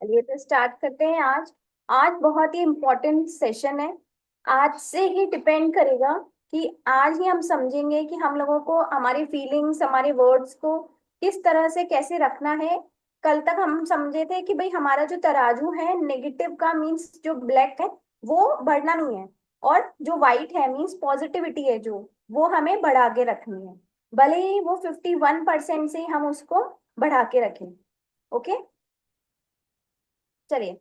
चलिए तो स्टार्ट करते हैं। आज आज बहुत ही इम्पोर्टेंट सेशन है। आज से ही डिपेंड करेगा कि आज ही हम समझेंगे कि हम लोगों को हमारी फीलिंग्स, हमारे वर्ड्स को किस तरह से कैसे रखना है। कल तक हम समझे थे कि भाई हमारा जो तराजू है, नेगेटिव का मीन्स जो ब्लैक है वो बढ़ना नहीं है, और जो व्हाइट है मीन्स पॉजिटिविटी है जो, वो हमें बढ़ा के रखनी है। भले ही वो 51% से हम उसको बढ़ा के रखें। ओके, चलिए।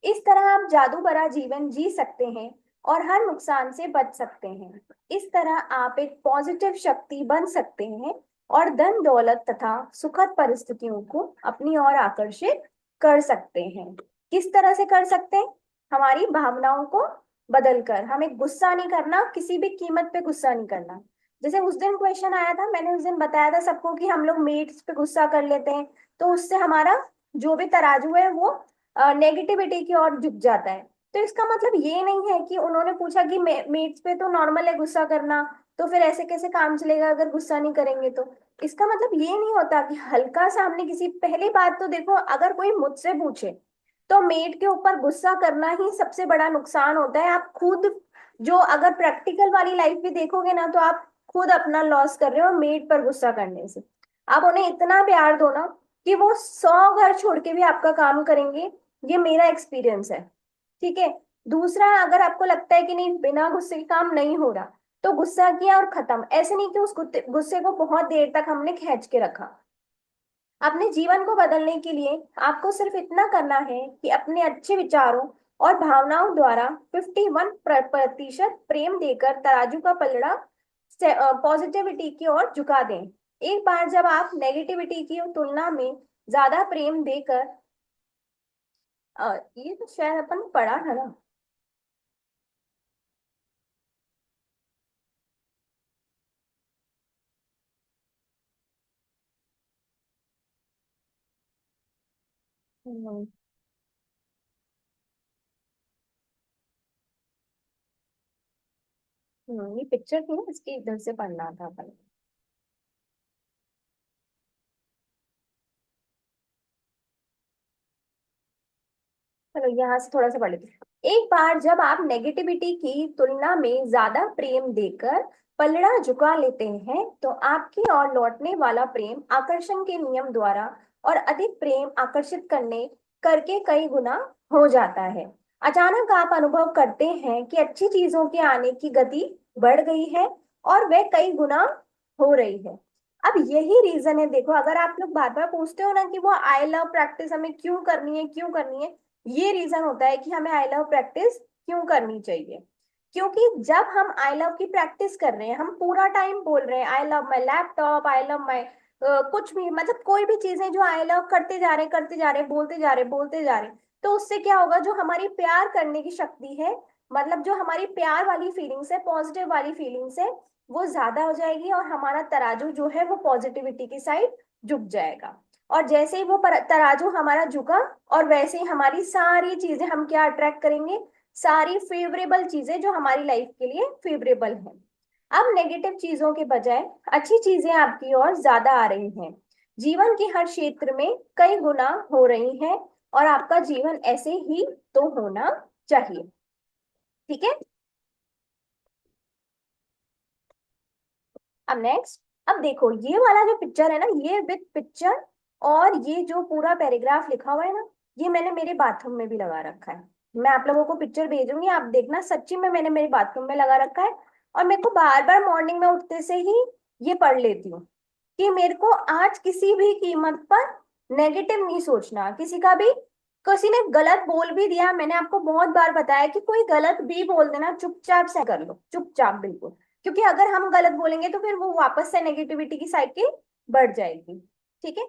इस तरह आप जादू भरा जीवन जी सकते हैं और हर नुकसान से बच सकते हैं। इस तरह आप एक पॉजिटिव शक्ति बन सकते हैं और धन दौलत तथा सुखद परिस्थितियों को अपनी ओर आकर्षित कर सकते हैं। किस तरह से कर सकते हैं? हमारी भावनाओं को बदलकर। हमें गुस्सा नहीं करना, किसी भी कीमत पे गुस्सा नहीं करना। जैसे उस दिन क्वेश्चन आया था, मैंने उस दिन बताया था सबको कि हम लोग मेट्स पे गुस्सा कर लेते हैं, तो उससे हमारा जो भी तराजू है वो नेगेटिविटी की ओर झुक जाता है। तो इसका मतलब ये नहीं है कि उन्होंने पूछा कि मेट्स पे तो नॉर्मल है गुस्सा करना, तो फिर ऐसे कैसे काम चलेगा अगर गुस्सा नहीं करेंगे तो। इसका मतलब ये नहीं होता कि हल्का सा हमने किसी, पहली बात तो देखो, अगर कोई मुझसे पूछे तो मेट के ऊपर गुस्सा करना ही सबसे बड़ा नुकसान होता है। आप खुद, जो अगर प्रैक्टिकल वाली लाइफ भी देखोगे ना, तो आप खुद अपना लॉस कर रहे हो मेट पर गुस्सा करने से। आप उन्हें इतना प्यार दो ना कि वो 100 घर छोड़ के भी आपका काम करेंगे। ये मेरा एक्सपीरियंस है। ठीक है। दूसरा, अगर आपको लगता है कि नहीं बिना गुस्से के काम नहीं हो रहा, तो गुस्सा किया और खत्म। ऐसे नहीं कि उस गुस्से को बहुत देर तक हमने खींच के रखा। अपने जीवन को बदलने के लिए आपको सिर्फ इतना करना है कि अपने अच्छे विचारों और भावनाओं द्वारा 51% प्रेम देकर तराजू का पलड़ा पॉजिटिविटी की ओर झुका दें। एक बार जब आप नेगेटिविटी की तुलना में ज्यादा प्रेम देकर, ये तो शायद अपन पढ़ा है ना। हम्म। ये पिक्चर थी ना, इसके इधर से पढ़ना था अपन। चलो यहाँ से थोड़ा सा पढ़ लेते हैं। एक बार जब आप नेगेटिविटी की तुलना में ज्यादा प्रेम देकर पलड़ा झुका लेते हैं, तो आपकी ओर लौटने वाला प्रेम आकर्षण के नियम द्वारा और अधिक प्रेम आकर्षित करने करके कई गुना हो जाता है। अचानक आप अनुभव करते हैं कि अच्छी चीजों के आने की गति बढ़ गई है और वह कई गुना हो रही है। अब यही रीजन है, देखो, अगर आप लोग बार बार पूछते हो ना कि वो आई लव प्रैक्टिस हमें क्यों करनी है, क्यों करनी है, ये रीजन होता है कि हमें आई लव प्रैक्टिस क्यों करनी चाहिए। क्योंकि जब हम आई लव की प्रैक्टिस कर रहे हैं, हम पूरा टाइम बोल रहे हैं I love my laptop, I love my कुछ भी, मतलब कोई भी चीजें जो आई लव करते जा रहे, करते जा रहे, बोलते जा रहे, बोलते जा रहे, तो उससे क्या होगा, जो हमारी प्यार करने की शक्ति है, मतलब जो हमारी प्यार वाली फीलिंग्स है, पॉजिटिव वाली फीलिंग्स है, वो ज्यादा हो जाएगी और हमारा तराजू जो है वो पॉजिटिविटी की साइड झुक जाएगा। और जैसे ही वो तराजू हमारा झुका, और वैसे ही हमारी सारी चीजें हम क्या अट्रैक्ट करेंगे, सारी फेवरेबल चीजें जो हमारी लाइफ के लिए फेवरेबल हैं। अब नेगेटिव चीजों के बजाय अच्छी चीजें आपकी ओर ज्यादा आ रही हैं। जीवन के हर क्षेत्र में कई गुना हो रही हैं, और आपका जीवन ऐसे ही तो होना चाहिए। ठीक है। अब नेक्स्ट, अब देखो ये वाला जो पिक्चर है ना, ये विद पिक्चर, और ये जो पूरा पैराग्राफ लिखा हुआ है ना, ये मैंने मेरे बाथरूम में भी लगा रखा है। मैं आप लोगों को पिक्चर भेजूंगी, आप देखना, सच्ची में मैंने मेरे बाथरूम में लगा रखा है। और मेरे को बार बार मॉर्निंग में उठते से ही ये पढ़ लेती हूँ कि मेरे को आज किसी भी कीमत पर नेगेटिव नहीं सोचना। किसी का भी, किसी ने गलत बोल भी दिया, मैंने आपको बहुत बार बताया कि कोई गलत भी बोल देना, चुपचाप से कर लो, चुपचाप बिल्कुल। क्योंकि अगर हम गलत बोलेंगे तो फिर वो वापस से नेगेटिविटी की साइकिल बढ़ जाएगी। ठीक है।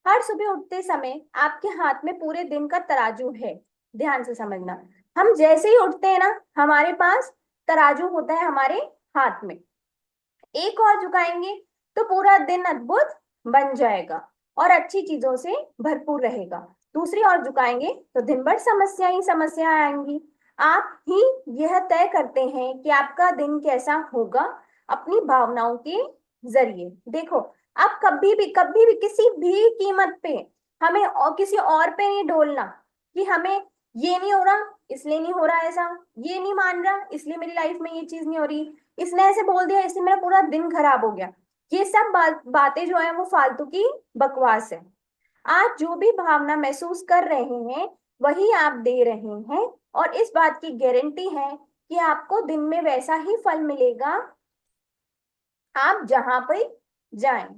हर सुबह उठते समय आपके हाथ में पूरे दिन का तराजू है। ध्यान से समझना। हम जैसे ही उठते हैं ना, हमारे पास तराजू होता है हमारे हाथ में। एक और झुकाएंगे तो पूरा दिन अद्भुत बन जाएगा और अच्छी चीजों से भरपूर रहेगा। दूसरी ओर झुकाएंगे तो दिन भर समस्या ही समस्या आएंगी। आप ही यह तय करते हैं कि आपका दिन कैसा होगा अपनी भावनाओं के जरिए। देखो, आप कभी भी किसी भी कीमत पे हमें और किसी और पे नहीं डोलना कि हमें ये नहीं हो रहा इसलिए नहीं हो रहा ऐसा, ये नहीं मान रहा इसलिए मेरी लाइफ में ये चीज नहीं हो रही, इसने ऐसे बोल दिया इसलिए मेरा पूरा दिन खराब हो गया। ये सब बातें जो है वो फालतू की बकवास है। आज जो भी भावना महसूस कर रहे हैं वही आप दे रहे हैं, और इस बात की गारंटी है कि आपको दिन में वैसा ही फल मिलेगा आप जहां पर जाएं।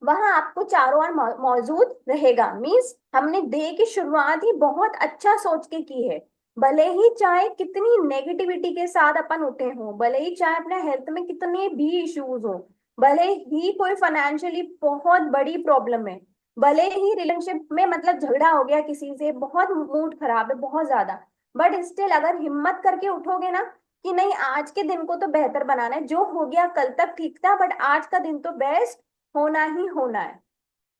वहां आपको चारों ओर मौजूद रहेगा। मीन्स हमने डे की शुरुआत ही बहुत अच्छा सोच के की है। भले ही चाहे कितनी नेगेटिविटी के साथ अपन उठे हों, भले ही चाहे अपने हेल्थ में कितने भी इश्यूज हो, भले ही कोई फाइनेंशियली बहुत बड़ी प्रॉब्लम है, भले ही रिलेशनशिप में मतलब झगड़ा हो गया किसी से, बहुत मूड खराब है बहुत ज्यादा, बट स्टिल अगर हिम्मत करके उठोगे ना कि नहीं आज के दिन को तो बेहतर बनाना है, जो हो गया कल तक ठीक था बट आज का दिन तो बेस्ट होना ही होना है।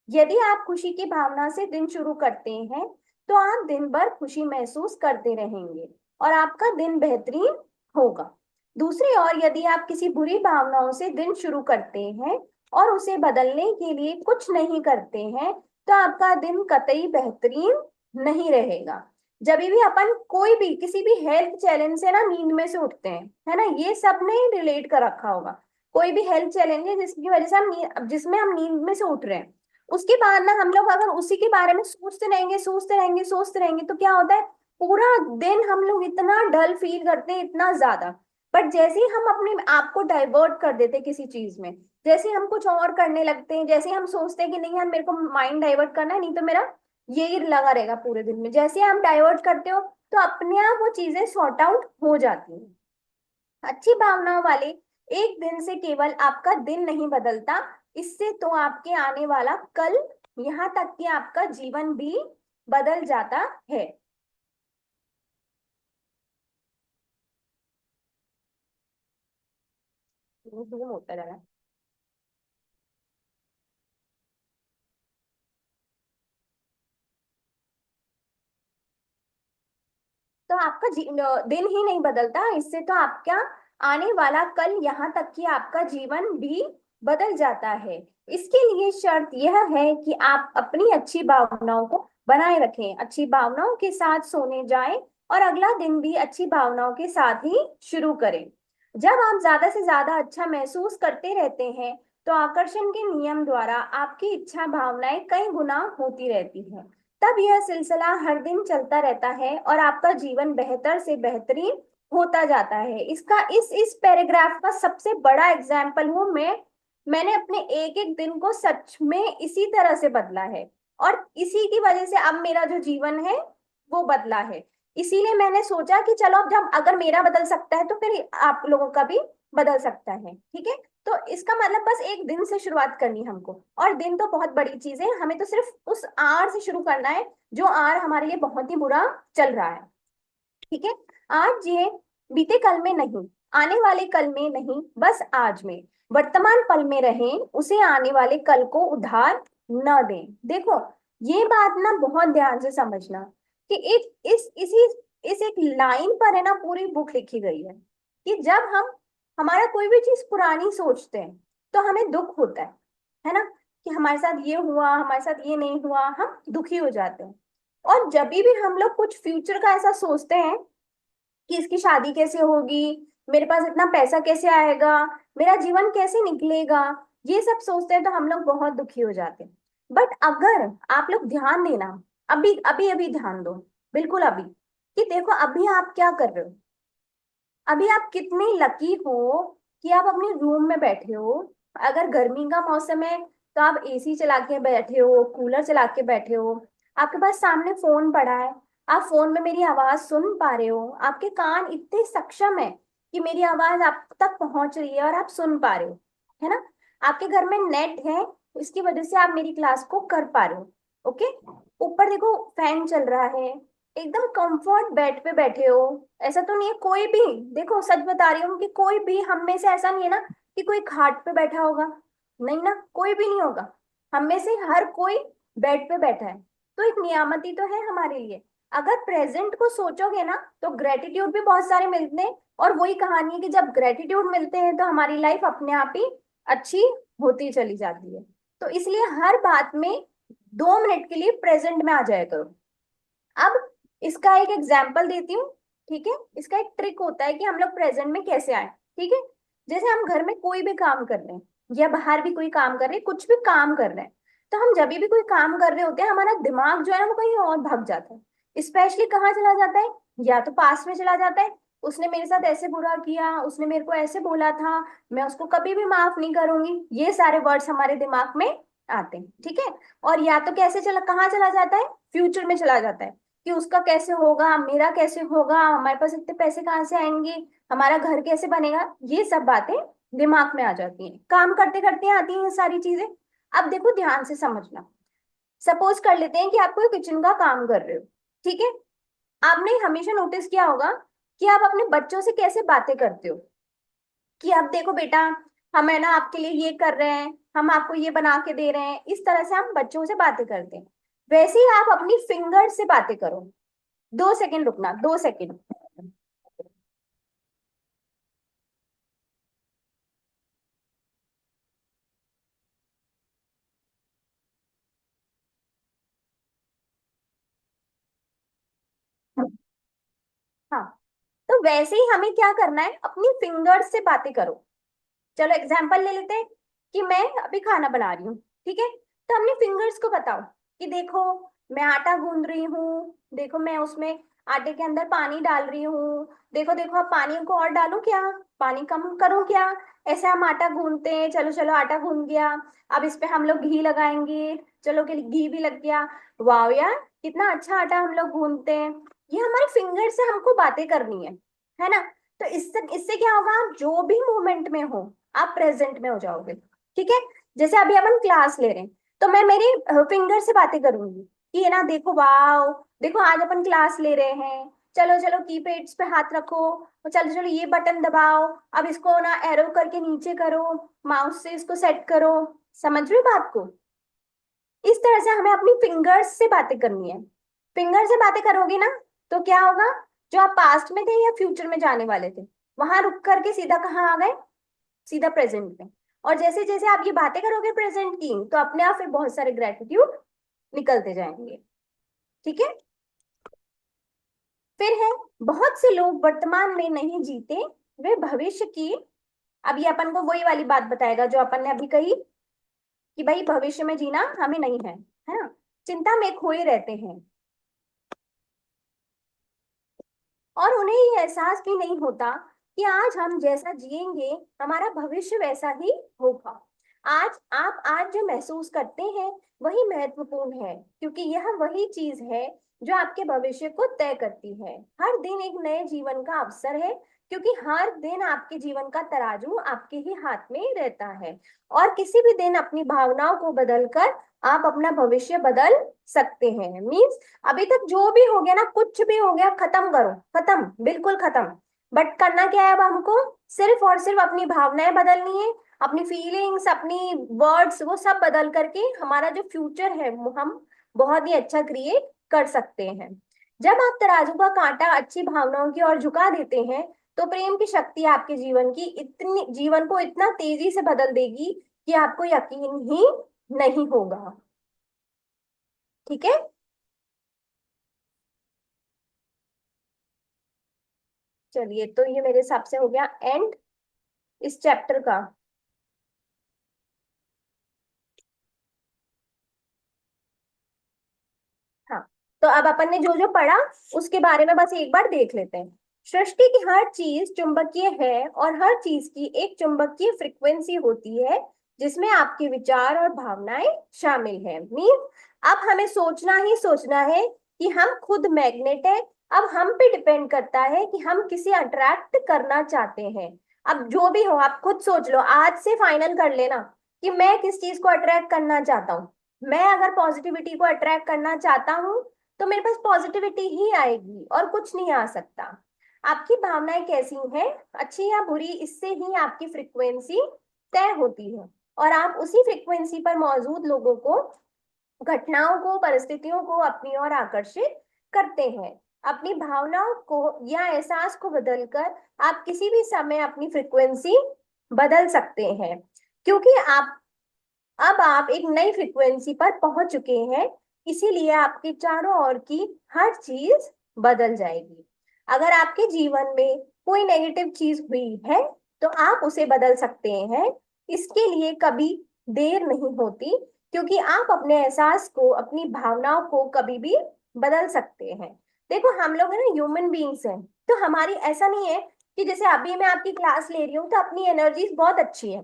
यदि आप खुशी की भावना से दिन शुरू करते हैं तो आप दिन भर खुशी महसूस करते रहेंगे और आपका दिन बेहतरीन होगा। दूसरी ओर यदि आप किसी बुरी भावनाओं से दिन शुरू करते हैं और उसे बदलने के लिए कुछ नहीं करते हैं तो आपका दिन कतई बेहतरीन नहीं रहेगा। जब भी अपन कोई भी किसी भी हेल्थ चैलेंज से ना नींद में से उठते हैं, है ना, ये सब ने रिलेट कर रखा होगा। कोई भी हेल्थ चैलेंज है जिसकी वजह से जिसमें हम नींद में से उठ रहे हैं, उसके बाद ना हम लोग अगर उसी के बारे में सोचते रहेंगे सोचते रहेंगे सोचते रहेंगे तो क्या होता है, पूरा दिन हम लोग इतना डल फील करते हैं इतना ज्यादा। बट जैसे ही हम अपने आप को डाइवर्ट कर देते हैं किसी चीज में, जैसे हम कुछ और करने लगते हैं, जैसे हम सोचते हैं कि नहीं यार मेरे को माइंड डाइवर्ट करना है नहीं तो मेरा यही लगा रहेगा पूरे दिन में, जैसे हम डाइवर्ट करते हो तो अपने आप वो चीजें सॉर्ट आउट हो जाती हैं। अच्छी भावनाओं वाले एक दिन से केवल आपका दिन नहीं बदलता, इससे तो आपके आने वाला कल, यहाँ तक कि आपका जीवन भी बदल जाता है। धूम होता जा रहा है। तो आपका दिन ही नहीं बदलता, इससे तो आपका आने वाला कल, यहाँ तक कि आपका जीवन भी बदल जाता है। इसके लिए शर्त यह है कि आप अपनी अच्छी भावनाओं को बनाए रखें, अच्छी भावनाओं के साथ सोने जाएं और अगला दिन भी अच्छी भावनाओं के साथ ही शुरू करें। जब आप ज्यादा से ज्यादा अच्छा महसूस करते रहते हैं तो आकर्षण के नियम द्वारा आपकी इच्छा भावनाएं कई गुना होती रहती है। तब यह सिलसिला हर दिन चलता रहता है और आपका जीवन बेहतर से बेहतरीन होता जाता है। इसका इस पैराग्राफ का सबसे बड़ा एग्जाम्पल हूं मैं। मैंने अपने एक एक दिन को सच में इसी तरह से बदला है और इसी की वजह से अब मेरा जो जीवन है वो बदला है। इसीलिए मैंने सोचा कि चलो अब जब अगर मेरा बदल सकता है तो फिर आप लोगों का भी बदल सकता है, ठीक है। तो इसका मतलब बस एक दिन से शुरुआत करनी हमको, और दिन तो बहुत बड़ी चीज है, हमें तो सिर्फ उस आर से शुरू करना है जो आर हमारे लिए बहुत ही बुरा चल रहा है, ठीक है। आज जिए, बीते कल में नहीं, आने वाले कल में नहीं, बस आज में, वर्तमान पल में रहें, उसे आने वाले कल को उधार न दें। देखो ये बात ना बहुत ध्यान से समझना कि एक इस एक लाइन पर है ना पूरी बुक लिखी गई है कि जब हम हमारा कोई भी चीज पुरानी सोचते हैं तो हमें दुख होता है ना, कि हमारे साथ ये हुआ हमारे साथ ये नहीं हुआ, हम दुखी हो जाते हैं। और जब भी हम लोग कुछ फ्यूचर का ऐसा सोचते हैं कि इसकी शादी कैसे होगी, मेरे पास इतना पैसा कैसे आएगा, मेरा जीवन कैसे निकलेगा, ये सब सोचते हैं तो हम लोग बहुत दुखी हो जाते हैं। बट अगर आप लोग ध्यान देना, अभी अभी अभी ध्यान दो, बिल्कुल अभी, कि देखो अभी आप क्या कर रहे हो। अभी आप कितने लकी हो कि आप अपने रूम में बैठे हो। अगर गर्मी का मौसम है तो आप एसी चला के बैठे हो, कूलर चला के बैठे हो, आपके पास सामने फोन पड़ा है, आप फोन में मेरी आवाज सुन पा रहे हो, आपके कान इतने सक्षम है कि मेरी आवाज आप तक पहुंच रही है और आप सुन पा रहे हो, है ना। आपके घर में नेट है, इसकी वजह से आप मेरी क्लास को कर पा रहे हो, ओके। ऊपर देखो फैन चल रहा है, एकदम कंफर्ट बेड पे बैठे हो। ऐसा तो नहीं है कोई भी, देखो सच बता रही हूँ कि कोई भी हम में से ऐसा नहीं है ना कि कोई खाट पे बैठा होगा, नहीं ना, कोई भी नहीं होगा। हम में से हर कोई बेड पे बैठा है, तो एक नियामती तो है हमारे लिए। अगर प्रेजेंट को सोचोगे ना तो ग्रेटिट्यूड भी बहुत सारे मिलते हैं, और वही कहानी है कि जब ग्रेटिट्यूड मिलते हैं तो हमारी लाइफ अपने आप ही अच्छी होती चली जाती है। तो इसलिए हर बात में 2 मिनट के लिए प्रेजेंट में आ जाया करो। अब इसका एक एग्जाम्पल देती हूँ, ठीक है। इसका एक ट्रिक होता है कि हम लोग प्रेजेंट में कैसे आए, ठीक है। जैसे हम घर में कोई भी काम कर रहे हैं या बाहर भी कोई काम कर रहे हैं, कुछ भी काम कर रहे हैं, तो हम जब भी कोई काम कर रहे होते हैं हमारा दिमाग जो है ना वो कहीं और भाग जाता है। स्पेशली कहाँ चला जाता है, या तो पास्ट में चला जाता है, उसने मेरे साथ ऐसे बुरा किया, उसने मेरे को ऐसे बोला था, मैं उसको कभी भी माफ नहीं करूंगी, ये सारे वर्ड्स हमारे दिमाग में आते हैं, ठीक है। और या तो कैसे चला, कहाँ चला जाता है, फ्यूचर में चला जाता है कि उसका कैसे होगा, मेरा कैसे होगा, हमारे पास इतने पैसे कहाँ से आएंगे, हमारा घर कैसे बनेगा, ये सब बातें दिमाग में आ जाती हैं, काम करते करते आती हैं ये सारी चीजें। अब देखो ध्यान से समझना। सपोज कर लेते हैं कि आप कोई किचन का काम कर रहे हो, ठीक है। आपने हमेशा नोटिस किया होगा कि आप अपने बच्चों से कैसे बातें करते हो, कि अब देखो बेटा, हम है ना आपके लिए ये कर रहे हैं, हम आपको ये बना के दे रहे हैं, इस तरह से हम बच्चों से बातें करते हैं। वैसे ही आप अपनी फिंगर से बातें करो। 2 सेकंड रुकना, 2 सेकंड। हाँ, तो वैसे ही हमें क्या करना है, अपनी फिंगर्स से बातें करो। चलो एग्जाम्पल ले लेते हैं कि मैं अभी खाना बना रही हूँ, ठीक है। तो अपने फिंगर्स को बताओ कि देखो मैं आटा गूंद रही हूँ, देखो मैं उसमें आटे के अंदर पानी डाल रही हूँ, देखो देखो अब पानी को और डालूं क्या, पानी कम करूं क्या, ऐसे हम आटा गूंदते हैं, चलो चलो आटा गूंद गया, अब इस पे हम लोग घी लगाएंगे, चलो कि घी भी लग गया, वाह यार कितना अच्छा आटा हम लोग गूंदते हैं। ये हमारे फिंगर से हमको बातें करनी है ना। तो इससे इससे क्या होगा, आप जो भी मोमेंट में हो आप प्रेजेंट में हो जाओगे, ठीक है। जैसे अभी अपन क्लास ले रहे हैं, तो मैं मेरी फिंगर से बातें करूंगी कि ये ना देखो, वाओ देखो आज अपन क्लास ले रहे हैं, चलो चलो कीपैड्स पे हाथ रखो, चलो चलो ये बटन दबाओ, अब इसको ना एरो करके नीचे करो, माउस से इसको सेट करो। समझ रहे हो बात को। इस तरह से हमें अपनी फिंगर्स से बातें करनी है। फिंगर से बातें करोगे ना, तो क्या होगा, जो आप पास्ट में थे या फ्यूचर में जाने वाले थे, वहां रुक करके सीधा कहाँ आ गए, सीधा प्रेजेंट में। और जैसे जैसे आप ये बातें करोगे प्रेजेंट की, तो अपने आप फिर बहुत सारे ग्रेटिट्यूड निकलते जाएंगे, ठीक है। फिर है, बहुत से लोग वर्तमान में नहीं जीते, वे भविष्य की। अब ये अपन को वही वाली बात बताएगा जो अपन ने अभी कही कि भाई भविष्य में जीना हमें नहीं है ना, चिंता में खोए रहते हैं और उन्हें ये एहसास भी नहीं होता कि आज हम जैसा जिएंगे हमारा भविष्य वैसा ही होगा। आज जो महसूस करते हैं वही महत्वपूर्ण है, क्योंकि यह वही चीज है जो आपके भविष्य को तय करती है। हर दिन एक नए जीवन का अवसर है, क्योंकि हर दिन आपके जीवन का तराजू आपके ही हाथ में रहता है। और किसी भी दिन अपनी भावनाओं को बदलकर आप अपना भविष्य बदल सकते हैं। मीन्स अभी तक जो भी हो गया ना, कुछ भी हो गया, खत्म करो, खत्म, बिल्कुल खत्म। बट करना क्या है अब हमको, सिर्फ और सिर्फ अपनी भावनाएं बदलनी है, अपनी फीलिंग्स, अपनी वर्ड्स, वो सब बदल करके हमारा जो फ्यूचर है वो हम बहुत ही अच्छा क्रिएट कर सकते हैं। जब आप तराजू का कांटा अच्छी भावनाओं की ओर झुका देते हैं, तो प्रेम की शक्ति आपके जीवन को इतना तेजी से बदल देगी कि आपको यकीन ही नहीं होगा, ठीक है। चलिए, तो ये मेरे हिसाब से हो गया एंड इस चैप्टर का। हाँ, तो अब अपन ने जो जो पढ़ा उसके बारे में बस एक बार देख लेते हैं। सृष्टि की हर चीज चुंबकीय है और हर चीज की एक चुंबकीय फ्रिक्वेंसी होती है, जिसमें आपके विचार और भावनाएं शामिल हैं। मीन अब हमें सोचना ही सोचना है कि हम खुद मैग्नेट है। अब हम पे डिपेंड करता है कि हम किसे अट्रैक्ट करना चाहते हैं। अब जो भी हो आप खुद सोच लो, आज से फाइनल कर लेना कि मैं किस चीज को अट्रैक्ट करना चाहता हूँ। मैं अगर पॉजिटिविटी को अट्रैक्ट करना चाहता हूँ, तो मेरे पास पॉजिटिविटी ही आएगी और कुछ नहीं आ सकता। आपकी भावनाएं कैसी हैं, अच्छी या बुरी, इससे ही आपकी फ्रिक्वेंसी तय होती है। और आप उसी फ्रिक्वेंसी पर मौजूद लोगों को, घटनाओं को, परिस्थितियों को अपनी ओर आकर्षित करते हैं। अपनी भावनाओं को या एहसास को बदलकर आप किसी भी समय अपनी फ्रिक्वेंसी बदल सकते हैं, क्योंकि आप अब आप एक नई फ्रीक्वेंसी पर पहुंच चुके हैं, इसीलिए आपके चारों ओर की हर चीज बदल जाएगी। अगर आपके जीवन में कोई नेगेटिव चीज हुई है तो आप उसे बदल सकते हैं। इसके लिए कभी देर नहीं होती, क्योंकि आप अपने एहसास को, अपनी भावनाओं को कभी भी बदल सकते हैं। देखो, हम लोग है ना, ह्यूमन बीइंग्स हैं। तो हमारी ऐसा नहीं है कि जैसे अभी मैं आपकी क्लास ले रही हूँ तो अपनी एनर्जी बहुत अच्छी है,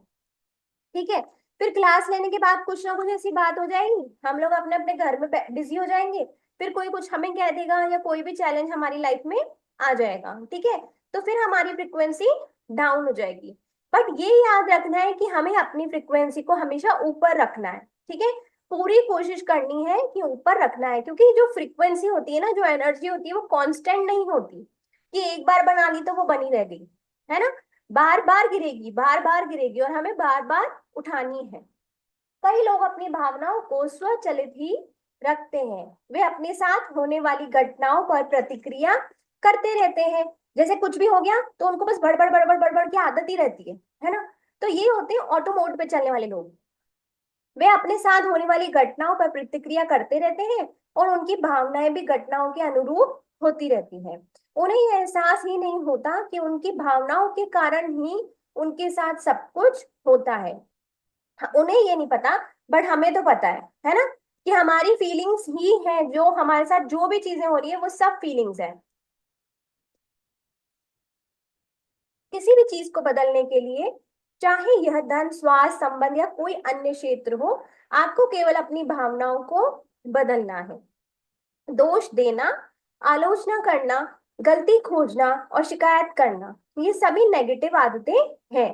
ठीक है, फिर क्लास लेने के बाद कुछ ना कुछ ऐसी बात हो जाएगी, हम लोग अपने अपने घर में बिजी हो जाएंगे, फिर कोई कुछ हमें कह देगा या कोई भी चैलेंज हमारी लाइफ में आ जाएगा, ठीक है, तो फिर हमारी फ्रिक्वेंसी डाउन हो जाएगी। बट ये याद रखना है कि हमें अपनी फ्रिक्वेंसी को हमेशा ऊपर रखना है, ठीक है, पूरी कोशिश करनी है कि ऊपर रखना है, क्योंकि जो फ्रिक्वेंसी होती है ना, जो एनर्जी होती है, वो कांस्टेंट नहीं होती कि एक बार बना ली तो वो बनी रह गई, है ना, बार बार गिरेगी, बार बार गिरेगी, और हमें बार बार उठानी है। कई लोग अपनी भावनाओं को स्वचालित ही रखते हैं, वे अपने साथ होने वाली घटनाओं पर प्रतिक्रिया करते रहते हैं। जैसे कुछ भी हो गया तो उनको बस बड़बड़ बड़बड़ बड़बड़ की आदत ही रहती है ना। तो ये होते हैं ऑटो मोड पे चलने वाले लोग। वे अपने साथ होने वाली घटनाओं पर प्रतिक्रिया करते रहते हैं, और उनकी भावनाएं भी घटनाओं के अनुरूप होती रहती हैं। उन्हें यह एहसास ही नहीं होता कि उनकी भावनाओं के कारण ही उनके साथ सब कुछ होता है। उन्हें ये नहीं पता, बट हमें तो पता है ना, कि हमारी फीलिंग्स ही है, जो हमारे साथ जो भी चीजें हो रही है वो सब फीलिंग्स है। किसी भी चीज को बदलने के लिए, चाहे यह धन, स्वास्थ्य, संबंध या कोई अन्य क्षेत्र हो, आपको केवल अपनी भावनाओं को बदलना है। दोष देना, आलोचना करना, गलती खोजना और शिकायत करना, ये सभी नेगेटिव आदतें हैं,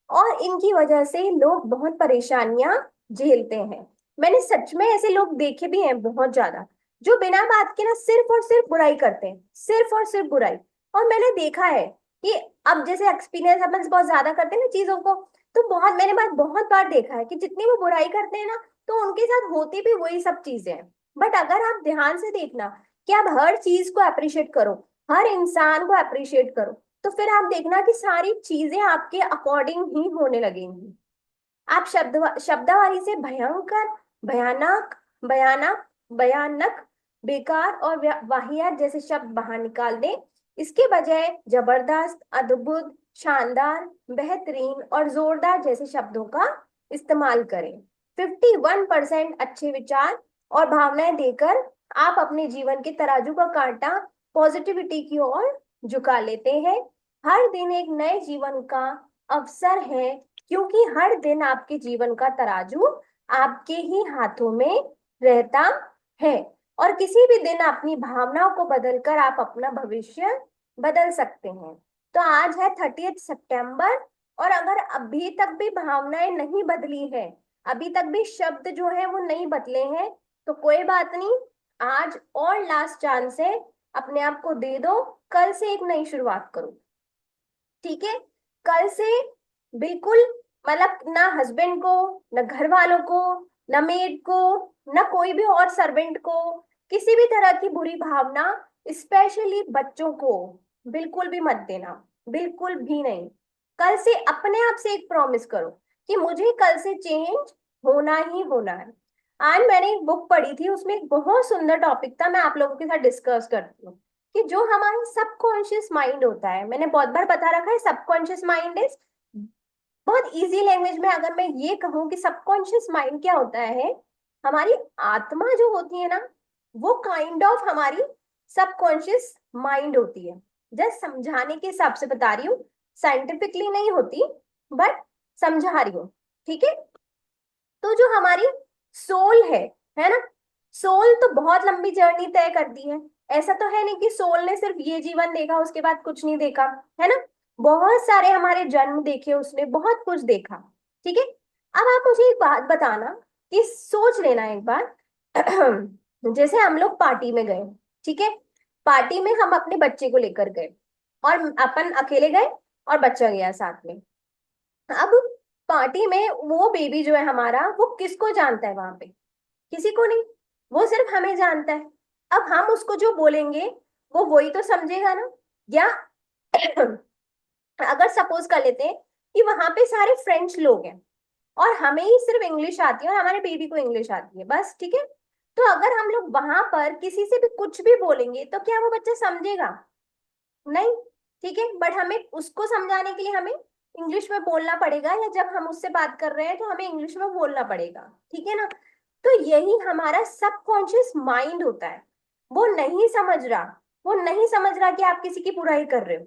और इनकी वजह से लोग बहुत परेशानियां झेलते हैं। मैंने सच में ऐसे लोग देखे भी हैं बहुत ज्यादा, जो बिना बात के ना सिर्फ और सिर्फ बुराई करते हैं, सिर्फ और सिर्फ बुराई। और मैंने देखा है कि अब जैसे एक्सपीरियंस अपन बहुत ज्यादा करते हैं ना चीजों को, तो बहुत, मैंने बात बहुत बार देखा है कि जितनी वो बुराई करते हैं ना, तो उनके साथ होती भी वही सब चीजें हैं। बट अगर आप ध्यान से देखना कि आप हर चीज को अप्रिशिएट करो, हर इंसान को अप्रिशिएट करो, तो फिर आप देखना कि सारी चीजें आपके अकॉर्डिंग ही होने लगेंगी। आप शब्दावली से भयंकर, भयानक, भयानक, भयानक, बेकार और वाहियात जैसे शब्द बाहर निकाल दें। इसके बजाय जबरदस्त, अद्भुत, शानदार, बेहतरीन और जोरदार जैसे शब्दों का इस्तेमाल करें। 51% अच्छे विचार और भावनाएं देकर आप अपने जीवन के तराजू का कांटा पॉजिटिविटी की ओर झुका लेते हैं। हर दिन एक नए जीवन का अवसर है, क्योंकि हर दिन आपके जीवन का तराजू आपके ही हाथों में रहता है, और किसी भी दिन अपनी भावनाओं को बदलकर आप अपना भविष्य बदल सकते हैं। तो आज है 30 सितंबर, और अगर अभी तक भी भावनाएं नहीं बदली है, अभी तक भी शब्द जो है वो नहीं बदले हैं, तो कोई बात नहीं, आज और लास्ट चांस है, अपने आप को दे दो, कल से एक नई शुरुआत करो, ठीक है, कल से बिल्कुल, मतलब ना हस्बैंड को, ना घर वालों को, ना मेड को, ना कोई भी और सर्वेंट को, किसी भी तरह की बुरी भावना, स्पेशली बच्चों को, बिल्कुल भी मत देना, बिल्कुल भी नहीं। कल से अपने आप से एक प्रॉमिस करो कि मुझे कल से चेंज होना ही होना है। आज मैंने एक बुक पढ़ी थी, उसमें एक बहुत सुंदर टॉपिक था, मैं आप लोगों के साथ डिस्कस करती हूँ, कि जो हमारा सबकॉन्शियस माइंड होता है, मैंने बहुत बार बता रखा है, सबकॉन्शियस माइंड इज, बहुत इजी लैंग्वेज में अगर मैं ये कहूँ कि सबकॉन्शियस माइंड क्या होता है, हमारी आत्मा जो होती है ना, वो काइंड ऑफ हमारी सबकॉन्शियस माइंड होती है। जस्ट समझाने के हिसाब से बता रही हूँ, साइंटिफिकली नहीं होती, बट समझा रही हूँ, ठीक है। तो जो हमारी सोल है ना, सोल तो बहुत लंबी जर्नी तय करती है। ऐसा तो है नहीं कि सोल ने सिर्फ ये जीवन देखा उसके बाद कुछ नहीं देखा, है ना, बहुत सारे हमारे जन्म देखे उसने, बहुत कुछ देखा, ठीक है। अब आप मुझे एक बात बताना, कि सोच लेना एक बार, जैसे हम लोग पार्टी में गए, ठीक है, पार्टी में हम अपने बच्चे को लेकर गए, और अपन अकेले गए और बच्चा गया साथ में। अब पार्टी में वो बेबी जो है हमारा, वो किसको जानता है वहां पे? किसी को नहीं, वो सिर्फ हमें जानता है। अब हम उसको जो बोलेंगे वो वही तो समझेगा ना। या अगर सपोज कर लेते हैं कि वहां पे सारे फ्रेंच लोग हैं, और हमें ही सिर्फ इंग्लिश आती है और हमारे बेबी को इंग्लिश आती है बस, ठीक है। तो अगर हम लोग वहां पर किसी से भी कुछ भी बोलेंगे तो क्या वो बच्चा समझेगा? नहीं। ठीक है, बट हमें उसको समझाने के लिए हमें इंग्लिश में बोलना पड़ेगा, या जब हम उससे बात कर रहे हैं तो हमें इंग्लिश में बोलना पड़ेगा, ठीक है ना। तो यही हमारा सबकॉन्शियस माइंड होता है। वो नहीं समझ रहा, वो नहीं समझ रहा कि आप किसी की बुराई कर रहे हो,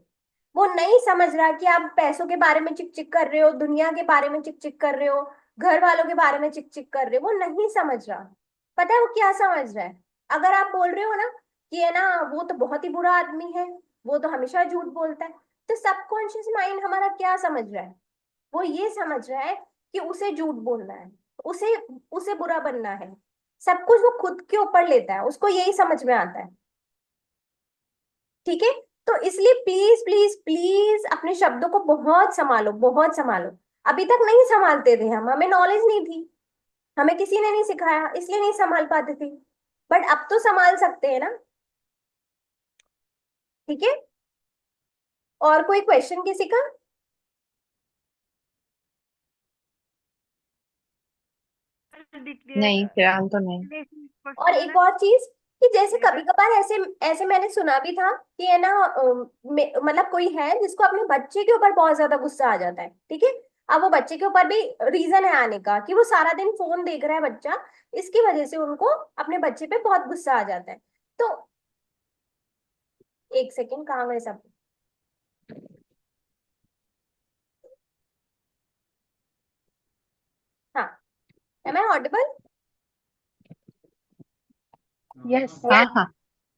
वो नहीं समझ रहा कि आप पैसों के बारे में चिक चिक कर रहे हो, दुनिया के बारे में चिक चिक कर रहे हो, घर वालों के बारे में चिक चिक कर रहे हो, वो नहीं समझ रहा। पता है वो क्या समझ रहा है? अगर आप बोल रहे हो ना कि है ना वो तो बहुत ही बुरा आदमी है, वो तो हमेशा झूठ बोलता है, तो सबकॉन्शियस माइंड हमारा क्या समझ रहा है? वो ये समझ रहा है कि उसे झूठ बोलना है, उसे उसे बुरा बनना है। सब कुछ वो खुद के ऊपर लेता है, उसको यही समझ में आता है, ठीक है। तो इसलिए प्लीज प्लीज प्लीज अपने शब्दों को बहुत संभालो, बहुत संभालो। अभी तक नहीं संभालते थे हम, हमें नॉलेज नहीं थी, हमें किसी ने नहीं सिखाया, इसलिए नहीं संभाल पाते थे। बट अब तो संभाल सकते हैं ना, ठीक है। और कोई क्वेश्चन किसी का? नहीं, फिलहाल तो नहीं। और एक और चीज कि जैसे कभी कभार ऐसे ऐसे मैंने सुना भी था कि है ना मतलब कोई है जिसको अपने बच्चे के ऊपर बहुत ज्यादा गुस्सा आ जाता है, ठीक है। अब वो बच्चे के ऊपर भी रीजन है आने का कि वो सारा दिन फोन देख रहा है बच्चा, इसकी वजह से उनको अपने बच्चे पे बहुत गुस्सा आ जाता है। तो एक सेकेंड, कहाँ गए सब? हाँ, एम आई ऑडिबल? यस, हाँ हाँ।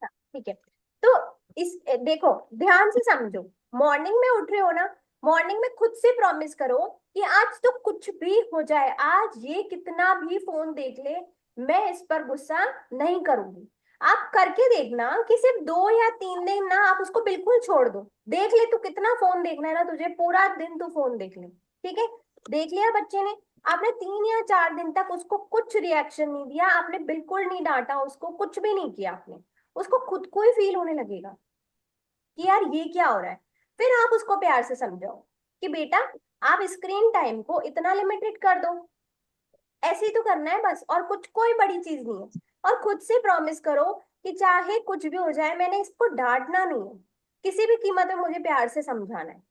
ठीक है। तो इस देखो, ध्यान से समझो। मॉर्निंग में उठ रहे हो ना, मॉर्निंग में खुद से प्रॉमिस करो कि आज तो कुछ भी हो जाए, आज ये कितना भी फोन देख ले, मैं इस पर गुस्सा नहीं करूंगी। आप करके देखना कि सिर्फ 2 या 3 दिन ना आप उसको बिल्कुल छोड़ दो। देख ले तू कितना फोन देखना है ना तुझे, पूरा दिन तू फोन देख ले, ठीक है। देख लिया बच्चे ने, आपने 3 या 4 दिन तक उसको कुछ रिएक्शन नहीं दिया, आपने बिल्कुल नहीं डांटा उसको, कुछ भी नहीं किया आपने, उसको खुद को ही फील होने लगेगा कि यार ये क्या हो रहा है। फिर आप उसको प्यार से समझाओ कि बेटा आप स्क्रीन टाइम को इतना लिमिटेड कर दो, ऐसे ही तो करना है बस, और कुछ कोई बड़ी चीज नहीं है। और खुद से प्रॉमिस करो कि चाहे कुछ भी हो जाए मैंने इसको डांटना नहीं है, किसी भी कीमत में मुझे प्यार से समझाना है।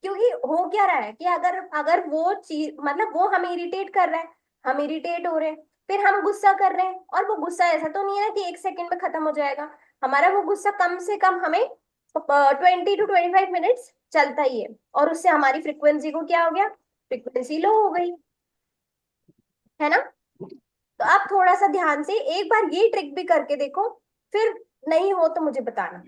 क्योंकि हो क्या रहा है कि अगर अगर वो चीज मतलब वो हमें इरिटेट कर रहा है, हम इरिटेट हो रहे हैं, फिर हम गुस्सा कर रहे हैं, और वो गुस्सा ऐसा तो नहीं है ना कि 1 सेकंड में खत्म हो जाएगा। हमारा वो गुस्सा कम से कम हमें 20 to 25 मिनट्स चलता ही है, और उससे हमारी फ्रिक्वेंसी को क्या हो गया, फ्रिक्वेंसी लो हो गई, है ना। तो आप थोड़ा सा ध्यान से एक बार ये ट्रिक भी करके देखो, फिर नहीं हो तो मुझे बताना।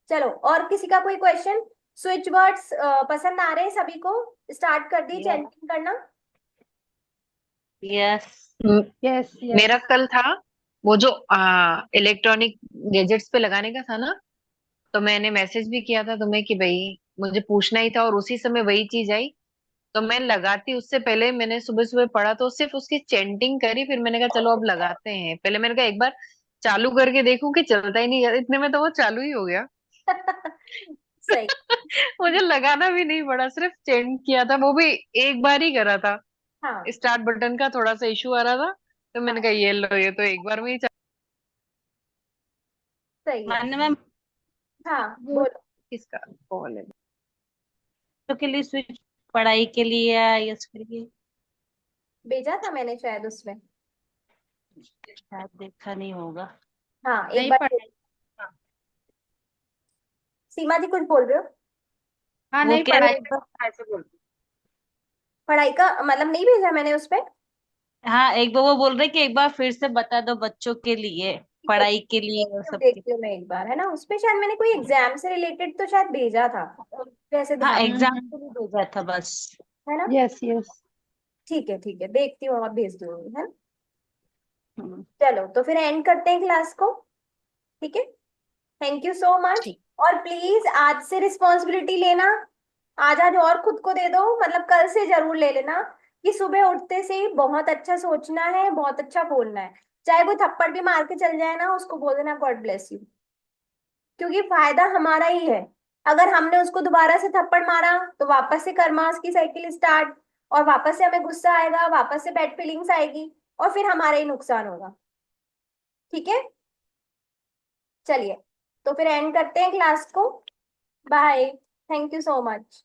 चलो, और किसी का कोई क्वेश्चन? स्विच वर्ड्स पसंद आ रहे हैं सभी को? स्टार्ट कर दी यस। चैंटिंग करना। यस। Yes yes. मेरा कल था वो जो इलेक्ट्रॉनिक गैजेट्स पे लगाने का था ना, तो मैंने मैसेज भी किया था तुम्हें कि भाई मुझे पूछना ही था, और उसी समय वही चीज आई। तो मैं लगाती उससे पहले मैंने सुबह सुबह पढ़ा तो सिर्फ उसकी चेंटिंग करी, फिर मैंने कहा चलो अब लगाते हैं। पहले मैंने कहा एक बार चालू करके देखूं कि चलता ही नहीं, इतने में तो वो चालू ही हो गया। सही। मुझे लगाना भी नहीं पड़ा, सिर्फ चेंट किया था, वो भी एक बार ही करा था। हाँ स्टार्ट बटन का थोड़ा सा इशू आ रहा था, तो मैंने हाँ, कहा ये लो, ये तो एक बार में ही सही है। मान्य मैम, हाँ वो बोलो। किसका कॉल है। बच्चों के लिए स्विच पढ़ाई के लिए या यस के लिए? भेजा था मैंने शायद उसमें। शायद देखा नहीं होगा। हाँ एक नहीं बार पढ़ाई। हाँ। सीमा जी कुछ बोल रहे हो? हाँ वो नहीं, कह पढ़ाई रहे का ऐसे बोलती। पढ़ाई का मतलब नहीं भेजा मैंने उस पे? हाँ, एक बार वो बोल रहे कि एक बार फिर से बता दो बच्चों के लिए, ठीक है, पढ़ाई के लिए और सबके। देखती हूँ मैं एक बार, है ना। उस पे शायद मैंने कोई एग्जाम से रिलेटेड तो शायद भेजा था, वैसे हाँ, ध्यान, एग्जाम के लिए भेजा था बस। है ना। Yes yes. ठीक है, देखती हूँ और भेज दूंगी, है ना। हम्म, चलो तो फिर एंड करते हैं क्लास को, ठीक है। Thank you so much. ठीक। और प्लीज आज से रिस्पॉन्सिबिलिटी लेना, आज आज और खुद को दे दो, मतलब कल से जरूर ले लेना कि सुबह उठते से ही बहुत अच्छा सोचना है, बहुत अच्छा बोलना है। चाहे कोई थप्पड़ भी मार के चल जाए ना, उसको बोल देना गॉड ब्लेस यू, क्योंकि फायदा हमारा ही है। अगर हमने उसको दोबारा से थप्पड़ मारा तो वापस से कर्मास की साइकिल स्टार्ट, और वापस से हमें गुस्सा आएगा, वापस से बैड फीलिंग्स आएगी, और फिर हमारा ही नुकसान होगा। ठीक है, चलिए तो फिर एंड करते हैं क्लास को। Bye, thank you so much.